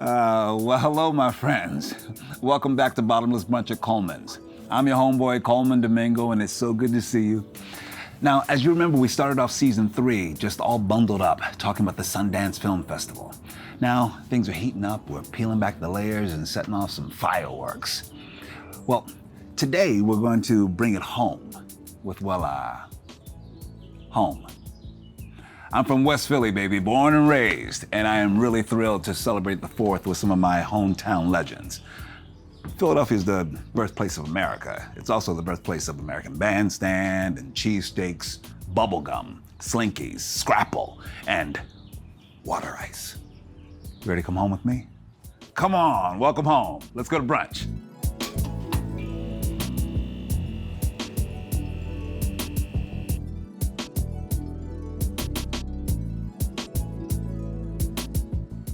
Well, hello, my friends. Welcome back to Bottomless Brunch at Colman's. I'm your homeboy, Colman Domingo, and it's so good to see you. Now, as you remember, we started off season 3 just all bundled up, talking about the Sundance Film Festival. Now, things are heating up, we're peeling back the layers and setting off some fireworks. Well, today we're going to bring it home with, home. I'm from West Philly, baby, born and raised, and I am really thrilled to celebrate the 4th with some of my hometown legends. Philadelphia is the birthplace of America. It's also the birthplace of American Bandstand and cheesesteaks, bubblegum, Slinkies, Scrapple, and water ice. You ready to come home with me? Come on, welcome home. Let's go to brunch.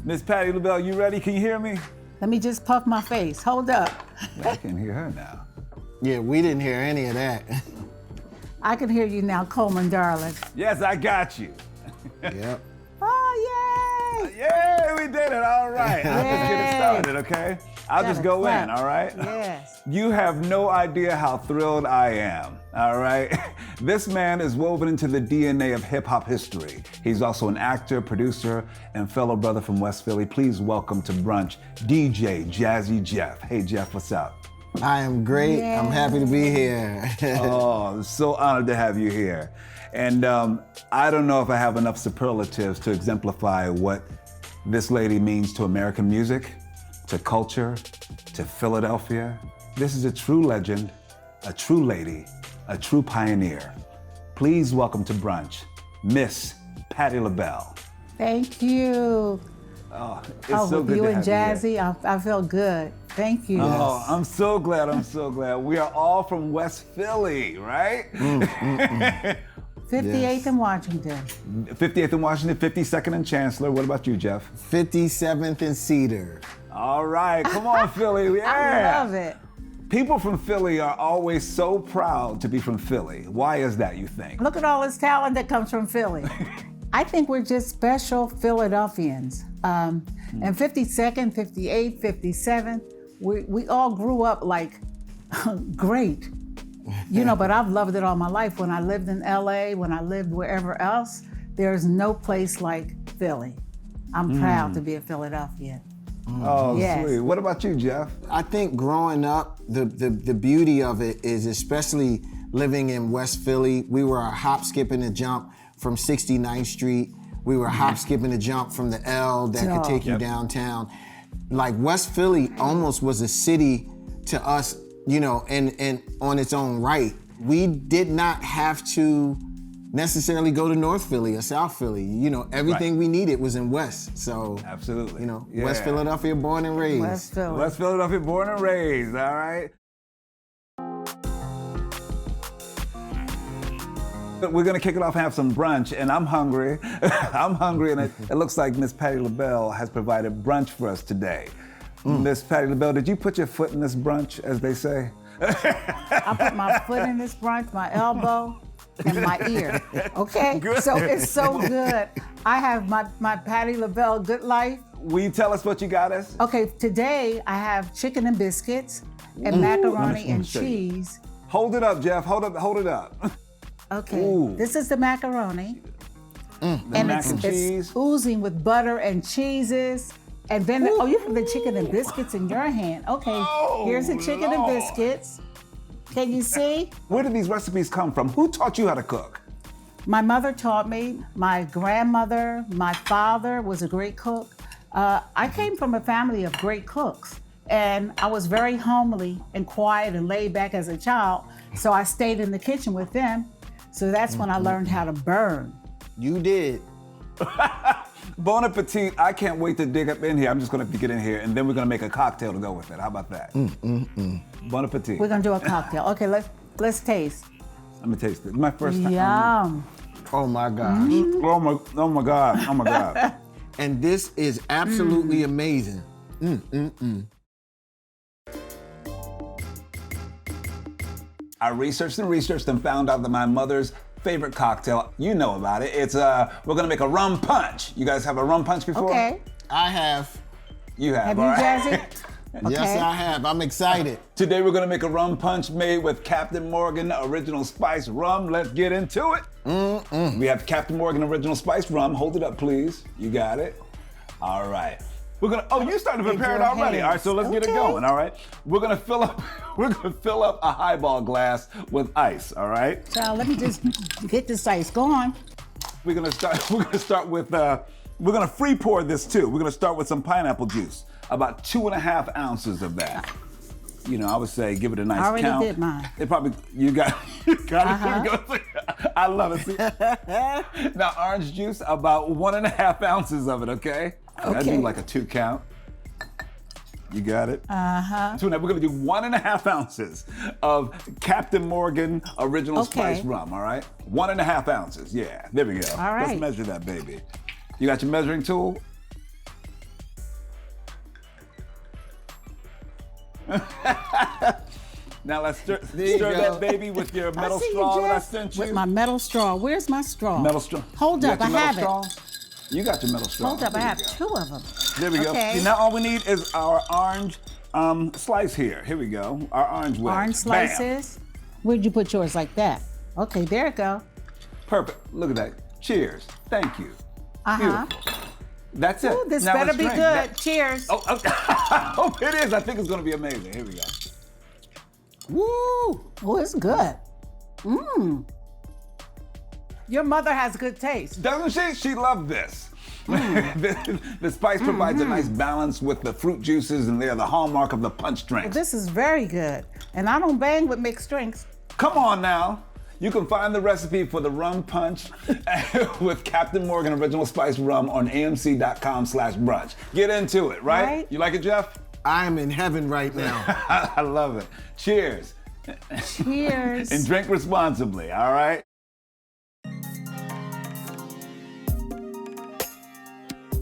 Miss Patti LaBelle, you ready? Can you hear me? Let me just puff my face. Hold up. I can hear her now. Yeah, we didn't hear any of that. I can hear you now, Colman, darling. Yes, I got you. Yep. Oh, yay! Yay, we did it. All right. Let's get it started, okay? I'll just go in, all right? Yes. You have no idea how thrilled I am, all right? This man is woven into the DNA of hip-hop history. He's also an actor, producer, and fellow brother from West Philly. Please welcome to brunch, DJ Jazzy Jeff. Hey, Jeff, what's up? I am great. Yeah. I'm happy to be here. Oh, I'm so honored to have you here. And I don't know if I have enough superlatives to exemplify what this lady means to American music, to culture, to Philadelphia. This is a true legend, a true lady, a true pioneer. Please welcome to brunch, Miss Patti LaBelle. Thank you. Oh, it's so good you to and have you here. Jazzy, I feel good. Thank you. Oh, I'm so glad, I'm so glad. We are all from West Philly, right? 58th and Washington. 58th and Washington, 52nd and Chancellor. What about you, Jeff? 57th and Cedar. All right, come on, Philly. Yeah. I love it. People from Philly are always so proud to be from Philly. Why is that, you think? Look at all this talent that comes from Philly. I think we're just special Philadelphians. And 52nd, 58th, 57th, we all grew up like great. You know, but I've loved it all my life. When I lived in LA, when I lived wherever else, there's no place like Philly. I'm proud to be a Philadelphian. Oh, Yes. sweet. What about you, Jeff? I think growing up, the beauty of it is, especially living in West Philly, we were a hop, skip, and a jump from 69th Street. We were hop, skip, and a jump from the L that could take you downtown. Like West Philly almost was a city to us, you know, and on its own right. We did not have to necessarily go to North Philly or South Philly. You know, everything we needed was in West. So, Absolutely. you know, Yeah. West Philadelphia, born and raised. West Philly. West Philadelphia, born and raised, all right? We're gonna kick it off and have some brunch, and I'm hungry. I'm hungry, and it looks like Miss Patti LaBelle has provided brunch for us today. Miss Patti LaBelle, did you put your foot in this brunch, as they say? I put my foot in this brunch, my elbow, and my ear. Okay? Good. So it's so good. I have my Patti LaBelle Good Life. Will you tell us what you got us? Okay, today I have chicken and biscuits and macaroni and show you. cheese. Hold it up, Jeff. Hold it up. Okay, Ooh. this is the macaroni. The And mac and cheese. it's oozing with butter and cheeses. And then, you have the chicken and biscuits in your hand. Okay, Oh, here's the chicken and Lord. biscuits. Can you see? Where did these recipes come from? Who taught you how to cook? My mother taught me, my grandmother, my father was a great cook. I came from a family of great cooks, and I was very homely and quiet and laid back as a child, so I stayed in the kitchen with them. So that's when I learned how to burn. You did. Bon appetit. I can't wait to dig up in here. I'm just gonna have to get in here, and then we're gonna make a cocktail to go with it. How about that? Bon appetit. We're gonna do a cocktail. Okay, let's taste. Let me taste it. My first time. Yum. Oh my gosh. Oh my God. Oh my God. And this is absolutely amazing. I researched and found out that my mother's favorite cocktail, you know about it. It's we're gonna make a rum punch. You guys have a rum punch before? Okay. I have You have, Have all you, right? Jazzy? Yes, I have. I'm excited. Today we're gonna make a rum punch made with Captain Morgan Original Spice Rum. Let's get into it. We have Captain Morgan Original Spice Rum. Hold it up, please. You got it. All right. We're gonna. Oh, you started to prepare it already. All right, so let's get it going. All right. We're gonna fill up. We're gonna fill up a highball glass with ice. All right. So let me just get this ice. Go on. We're gonna start. We're gonna start with. We're gonna free pour this too. We're gonna start with some pineapple juice. About 2.5 ounces of that. You know, I would say give it a nice I count. already did mine. It probably you got it. I love it. See? Now orange juice, about 1.5 ounces of it. Okay. I do like a 2 count. You got it. We're gonna do 1.5 ounces of Captain Morgan Original Spice Rum. All right. 1.5 ounces. Yeah. There we go. All right. Let's measure that baby. You got your measuring tool? Now let's stir that baby with your metal straw that I sent you. With my metal straw. Where's my straw? Metal straw. Hold up, I have it. You got your metal straw. Hold up, I have 2 of them. There we go. See, now all we need is our orange slice here. Here we go. Our orange wedge. Orange slices. Where'd you put yours like that? Okay, there it go. Perfect. Look at that. Cheers. Thank you. Uh-huh. Beautiful. That's it. Ooh, this now better let's be drink. good. Cheers. Oh, I hope it is. I think it's gonna be amazing. Here we go. Woo! Oh, it's good. Mmm. Your mother has good taste. Doesn't she? She loved this. The spice provides a nice balance with the fruit juices, and they're the hallmark of the punch drink. This is very good. And I don't bang with mixed drinks. Come on now. You can find the recipe for the rum punch with Captain Morgan Original Spice Rum on amc.com/brunch. Get into it, right? You like it, Jeff? I am in heaven right now. I love it. Cheers. Cheers. And drink responsibly, all right?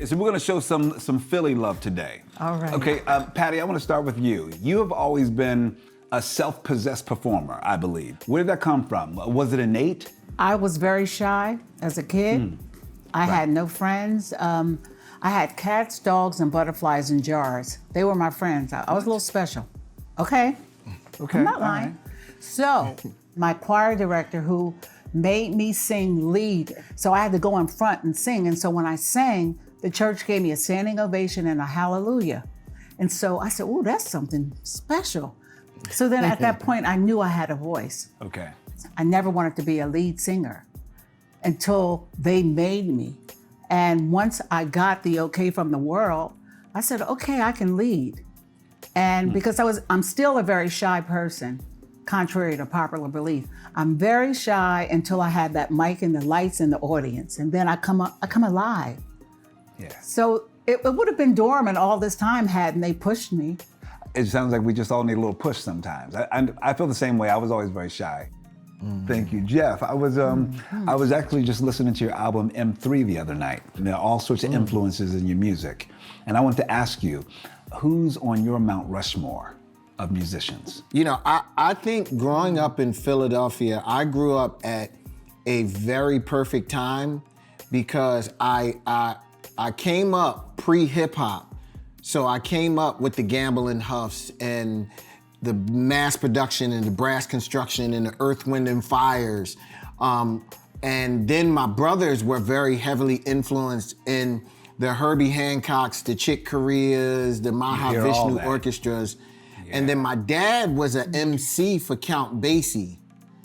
So we're gonna show some Philly love today. All right. Okay, Patti, I wanna start with you. You have always been a self-possessed performer, I believe. Where did that come from? Was it innate? I was very shy as a kid. I had no friends. I had cats, dogs, and butterflies in jars. They were my friends. I was a little special. Okay? Okay. I'm not lying. So, my choir director who made me sing lead, so I had to go in front and sing. And so when I sang, the church gave me a standing ovation and a hallelujah. And so I said, oh, that's something special. So then at that point, I knew I had a voice. Okay. I never wanted to be a lead singer until they made me. And once I got the okay from the world, I said, okay, I can lead. And because I'm still a very shy person, contrary to popular belief. I'm very shy until I had that mic and the lights and the audience. And then I come alive. Yeah. So it would have been dormant all this time hadn't they pushed me. It sounds like we just all need a little push sometimes. I feel the same way. I was always very shy. Thank you, Jeff. I was actually just listening to your album M3 the other night. And there are all sorts of influences in your music. And I want to ask you, who's on your Mount Rushmore of musicians? You know, I think growing up in Philadelphia, I grew up at a very perfect time because I came up pre-hip hop. So I came up with the Gamble & Huffs and the mass production and the brass construction and the Earth, Wind & Fires. And then my brothers were very heavily influenced in the Herbie Hancocks, the Chick Coreas, the Mahavishnu orchestras. Yeah. And then my dad was an MC for Count Basie.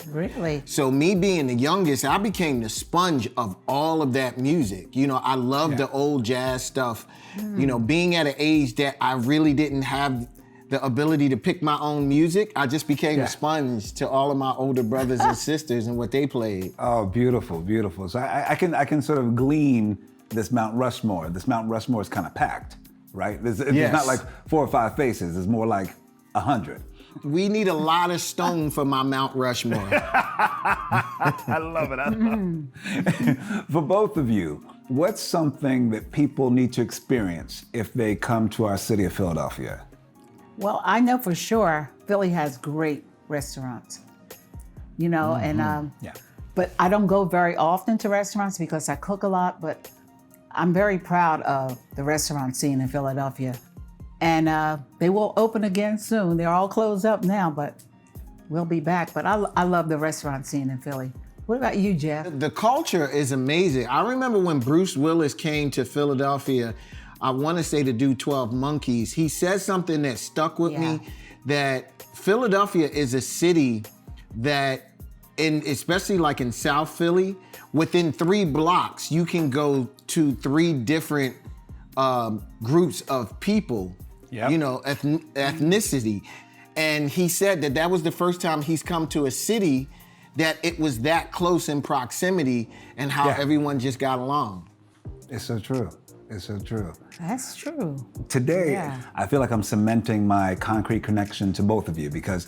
Really? So me being the youngest, I became the sponge of all of that music. You know, I loved the old jazz stuff. You know, being at an age that I really didn't have the ability to pick my own music, I just became a sponge to all of my older brothers and sisters and what they played. Oh, beautiful, beautiful. So I can sort of glean this Mount Rushmore. This Mount Rushmore is kind of packed, right? It's not like 4 or 5 faces. It's more like 100. We need a lot of stone for my Mount Rushmore. I love it. I love it. For both of you, what's something that people need to experience if they come to our city of Philadelphia? Well, I know for sure Philly has great restaurants, you know, but I don't go very often to restaurants because I cook a lot, but I'm very proud of the restaurant scene in Philadelphia. And they will open again soon. They're all closed up now, but we'll be back. But I love the restaurant scene in Philly. What about you, Jeff? The culture is amazing. I remember when Bruce Willis came to Philadelphia, I want to say to do 12 Monkeys, he said something that stuck with me, that Philadelphia is a city that, especially like in South Philly, within 3 blocks, you can go to 3 different groups of people, ethnicity. And he said that was the first time he's come to a city that it was that close in proximity and how everyone just got along. It's so true. It's so true. That's true. Today, I feel like I'm cementing my concrete connection to both of you, because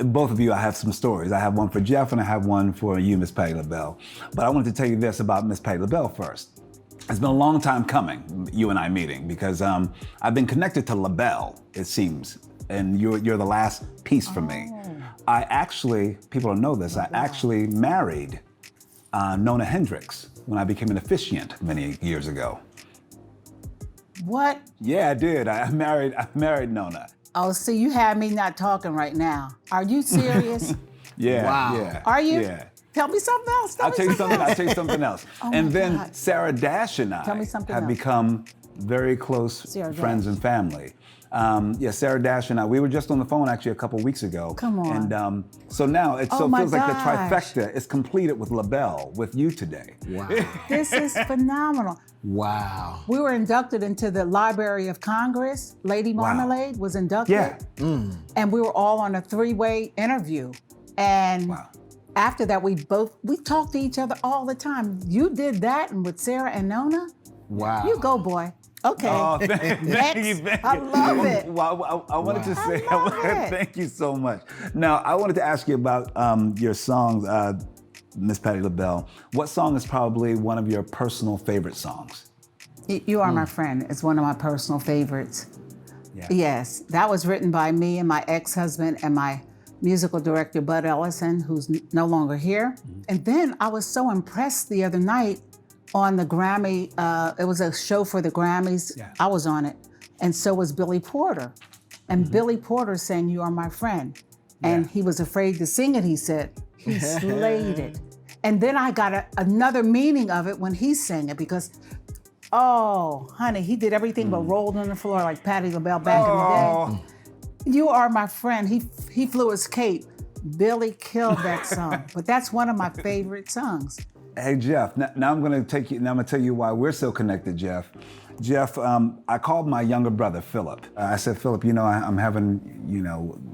both of you, I have some stories. I have one for Jeff and I have one for you, Miss Patti LaBelle. But I wanted to tell you this about Miss Patti LaBelle first. It's been a long time coming, you and I meeting, because I've been connected to LaBelle, it seems, and you're the last piece for me. I actually, people don't know this, I actually married Nona Hendrix when I became an officiant many years ago. What? Yeah, I did. I married Nona. Oh, see, you have me not talking right now. Are you serious? Yeah. Wow. Yeah. Are you? Yeah. Tell me something else. I'll tell you something else. And then God. Sarah Dash and I have become very close friends and family. Sarah Dash and I, we were just on the phone actually a couple weeks ago. Come on. And so now it feels like the trifecta is completed with LaBelle, with you today. Wow. This is phenomenal. Wow. We were inducted into the Library of Congress. Lady Marmalade was inducted. Yeah. And we were all on a 3-way interview. And after that, we talked to each other all the time. You did that and with Sarah and Nona? Wow. You go, boy. Okay. Oh, thank you. I love it. Well, I wanted to say, thank you so much. Now, I wanted to ask you about your songs, Miss Patti LaBelle. What song is probably one of your personal favorite songs? You Are My Friend is one of my personal favorites. Yeah. Yes, that was written by me and my ex-husband and my musical director, Bud Ellison, who's no longer here. And then I was so impressed the other night on the Grammy, it was a show for the Grammys. Yeah. I was on it. And so was Billy Porter. And Billy Porter sang You Are My Friend. And he was afraid to sing it, he said. He slayed it. And then I got another meaning of it when he sang it, because, oh, honey, he did everything but rolled on the floor like Patti LaBelle back in the day. You Are My Friend. He flew his cape. Billy killed that song. But that's one of my favorite songs. Hey, Jeff, now I'm gonna tell you why we're so connected, Jeff. Jeff, I called my younger brother, Philip. I said, Philip, I'm having,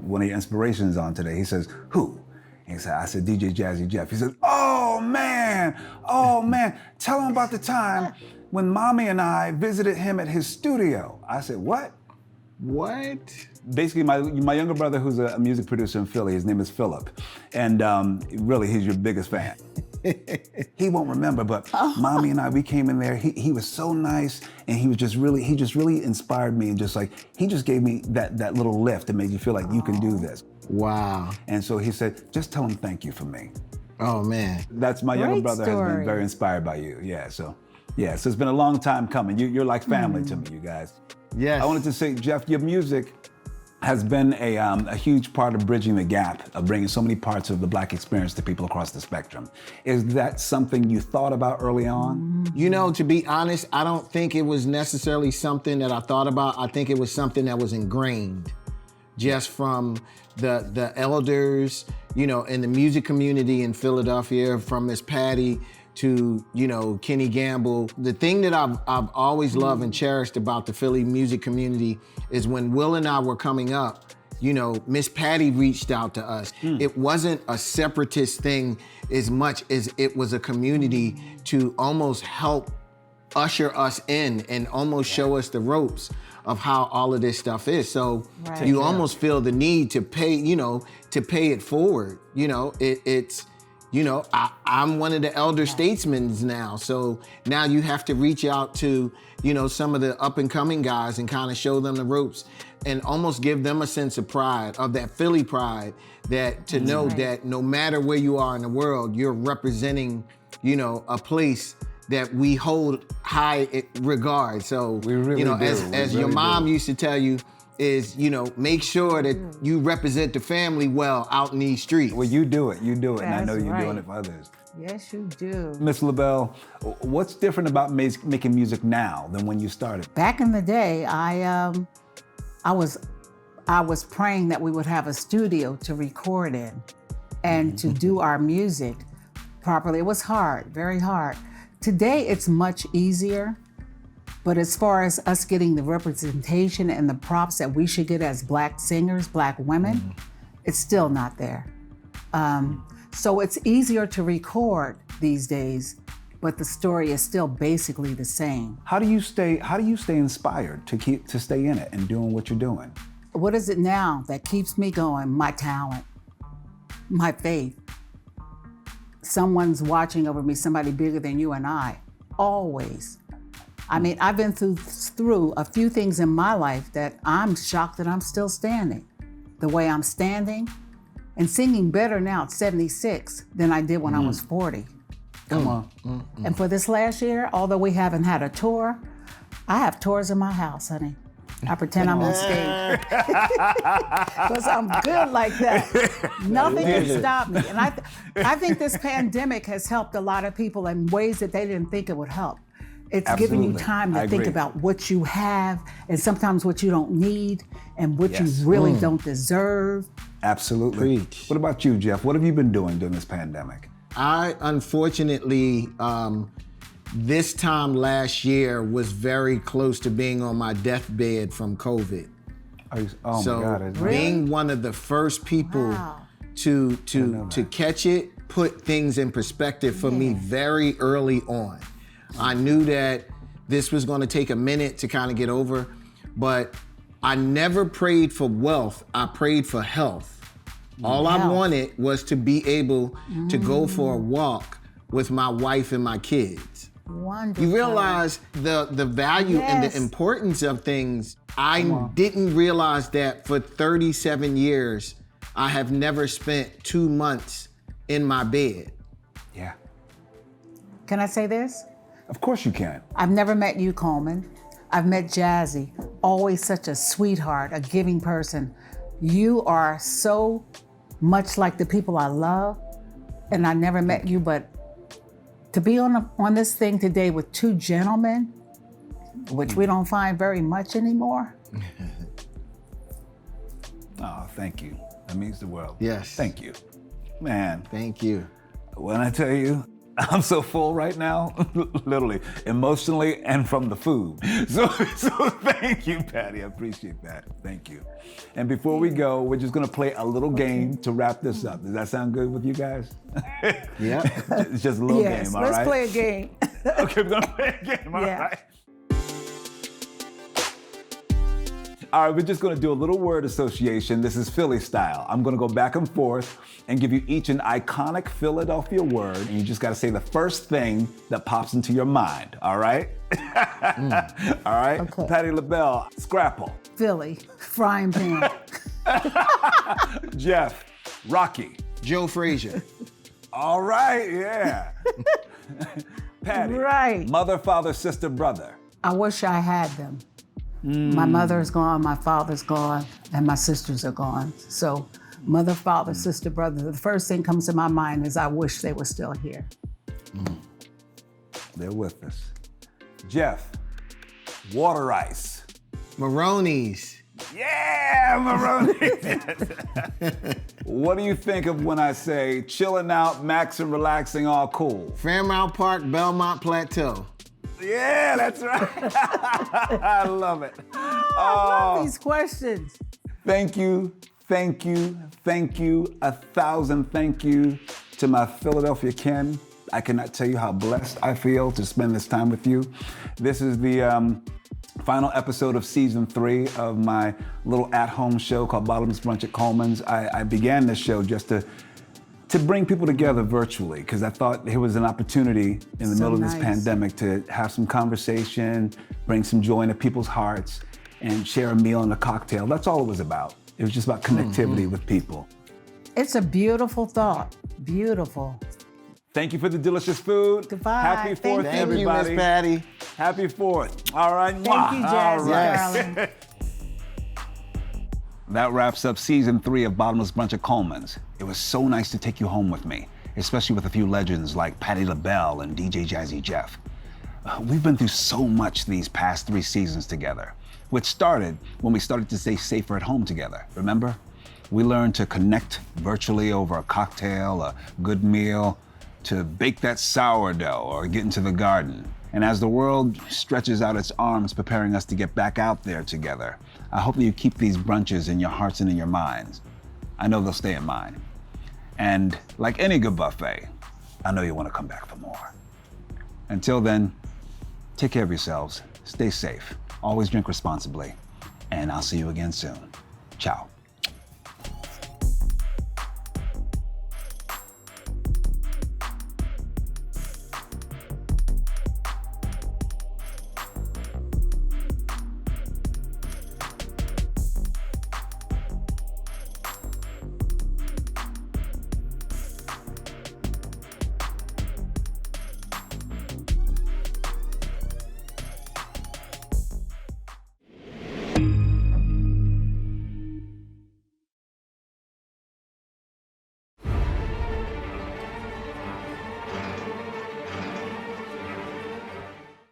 one of your inspirations on today. He says, who? I said, DJ Jazzy Jeff. He said, oh man, tell him about the time when Mommy and I visited him at his studio. I said, what? What? Basically, my younger brother, who's a music producer in Philly, his name is Philip, and really, he's your biggest fan. He won't remember, but Mommy and I, we came in there. He was so nice, and he just really inspired me, and he just gave me that little lift that made you feel like you can do this. Wow. And so he said, just tell him thank you for me. Oh man. That's my younger brother has been very inspired by you. So it's been a long time coming. You're like family to me, you guys. Yes. I wanted to say, Jeff, your music has been a huge part of bridging the gap, of bringing so many parts of the Black experience to people across the spectrum. Is that something you thought about early on? To be honest, I don't think it was necessarily something that I thought about. I think it was something that was ingrained just from the elders, in the music community in Philadelphia, from Miss Patti to, Kenny Gamble. The thing that I've always loved and cherished about the Philly music community is when Will and I were coming up, Miss Patti reached out to us. It wasn't a separatist thing as much as it was a community to almost help usher us in and almost show us the ropes of how all of this stuff is. So you almost feel the need to pay it forward. I'm one of the elder statesmen now. So now you have to reach out to, some of the up and coming guys and kind of show them the ropes and almost give them a sense of pride, of that Philly pride, that to know that no matter where you are in the world, you're representing, a place that we hold high regard. So, We really do. as We your really mom do. used to tell you, is, make sure that you represent the family well out in these streets. Well, you do it, and I know That's you're doing right. it for others. Yes, you do. Miss LaBelle, what's different about making music now than when you started? Back in the day, I was praying that we would have a studio to record in and to do our music properly. It was hard, very hard. Today, it's much easier. But as far as us getting the representation and the props that we should get as Black singers, Black women, it's still not there. So it's easier to record these days, but the story is still basically the same. How do you stay inspired to stay in it and doing what you're doing? What is it now that keeps me going? My talent, my faith. Someone's watching over me, somebody bigger than you and I, always. I mean, I've been through a few things in my life that I'm shocked that I'm still standing. The way I'm standing and singing better now at 76 than I did when I was 40. Come on. And for this last year, although we haven't had a tour, I have tours in my house, honey. I pretend I'm on stage. Because I'm good like that. Nothing can stop me. And I think this pandemic has helped a lot of people in ways that they didn't think it would help. It's giving you Absolutely. time I to think agree. about what you have and sometimes what you don't need and what Yes. you really don't deserve. Absolutely. Preach. What about you, Jeff? What have you been doing during this pandemic? I unfortunately, this time last year was very close to being on my deathbed from COVID. Oh So my God. is- being one of the first people Wow. to catch it, put things in perspective for me very early on. I knew that this was going to take a minute to kind of get over, but I never prayed for wealth. I prayed for health. All I Health. wanted was to be able to go for a walk with my wife and my kids. Wonderful. You realize the value and Yes. the importance of things. I didn't realize that for 37 years, I have never spent 2 months in my bed. Yeah. Can I say this? Of course you can. I've never met you, Colman. I've met Jazzy, always such a sweetheart, a giving person. You are so much like the people I love, and I never met you, but to be on this thing today with two gentlemen, which we don't find very much anymore. Oh, thank you. That means the world. Yes. Thank you. Man, Thank you. when I tell you, I'm so full right now, literally, emotionally and from the food. So thank you, Patti. I appreciate that. Thank you. And before we go, we're just gonna play a little game to wrap this up. Does that sound good with you guys? Yeah. It's just a little Yes, game, all right? let's play a game. Okay, we're gonna play a game, all Yeah. right? All right, we're just gonna do a little word association. This is Philly style. I'm gonna go back and forth and give you each an iconic Philadelphia word, and you just gotta say the first thing that pops into your mind, all right? All right? Okay. Patti LaBelle, Scrapple. Philly, frying pan. Jeff, Rocky. Joe Frazier. All right, yeah. Patti, Right. mother, father, sister, brother. I wish I had them. My mother's gone, my father's gone, and my sisters are gone. So mother, father, sister, brother. The first thing comes to my mind is I wish they were still here. They're with us. Jeff, water ice. Maroney's. Yeah, Maroney. What do you think of when I say chilling out, maxing, relaxing, all cool? Fairmount Park, Belmont Plateau. Yeah, that's right. I love it. I love these questions. Thank you, thank you, thank you, 1,000 thank you to my Philadelphia kin. I cannot tell you how blessed I feel to spend this time with you. This is the final episode of season 3 of my little at-home show called Bottomless Brunch at Colman's. I began this show just to bring people together virtually, because I thought there was an opportunity in the So middle of this nice. pandemic to have some conversation, bring some joy into people's hearts, and share a meal and a cocktail. That's all it was about. It was just about connectivity with people. It's a beautiful thought. Beautiful. Thank you for the delicious food. Goodbye. Happy 4th, Thank you. Thank you, everybody. Miss Patti. Happy 4th. All right. Thank you, All Jazzy, right. darling. That wraps up season 3 of Bottomless Brunch at Colman's. It was so nice to take you home with me, especially with a few legends like Patti LaBelle and DJ Jazzy Jeff. We've been through so much these past 3 seasons together, which started when we started to stay safer at home together, remember? We learned to connect virtually over a cocktail, a good meal, to bake that sourdough or get into the garden. And as the world stretches out its arms preparing us to get back out there together, I hope that you keep these brunches in your hearts and in your minds. I know they'll stay in mine. And like any good buffet, I know you want to come back for more. Until then, take care of yourselves, stay safe, always drink responsibly, and I'll see you again soon. Ciao.